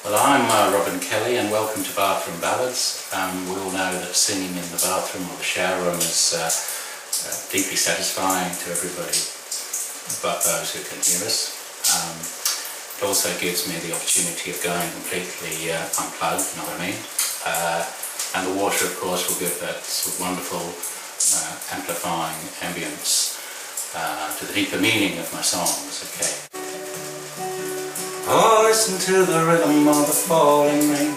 Well, I'm Robin Kelly and welcome to Bathroom Ballads. We all know that singing in the bathroom or the shower room is deeply satisfying to everybody but those who can hear us. It also gives me the opportunity of going completely unplugged, you know what I mean? And the water, of course, will give that sort of wonderful amplifying ambience to the deeper meaning of my songs, okay? Oh, listen to the rhythm of the falling rain,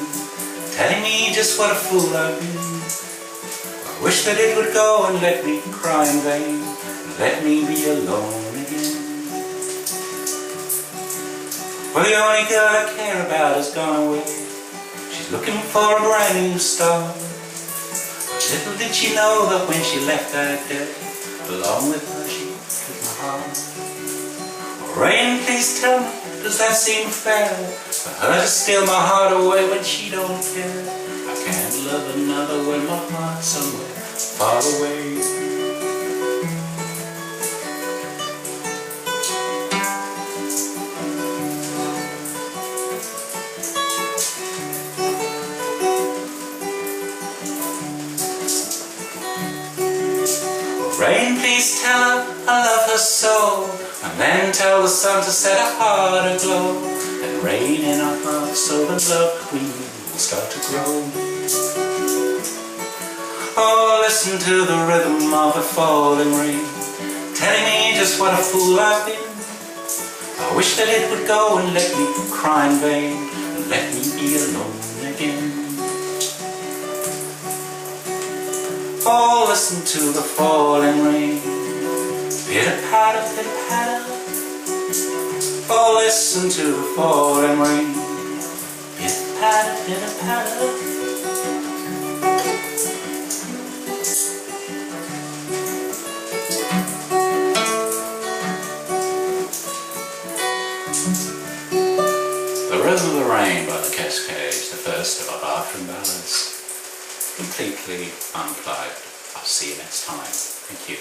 telling me just what a fool I've been. I wish that it would go and let me cry in vain, and let me be alone again. Well, the only girl I care about has gone away. She's looking for a brand new start. Little did she know that when she left that day, along with her she took my heart. Rain, please tell me, does that seem fair? For her to steal my heart away when she don't care. I can't love another when my heart's somewhere far away. Rain, please tell her I love her so, and then tell the sun to set her heart aglow, and rain in our hearts so the love queen will start to grow. Oh, listen to the rhythm of the falling rain, telling me just what a fool I've been. I wish that it would go and let me cry in vain, and let me be alone again. Oh, listen to the falling rain, pitter-patter, pitter-patter. Oh, listen to the falling rain, pitter-patter, pitter-patter. The Rhythm of the Rain by the Cascades, the first of our bathroom ballads, completely unplugged. I'll see you next time. Thank you.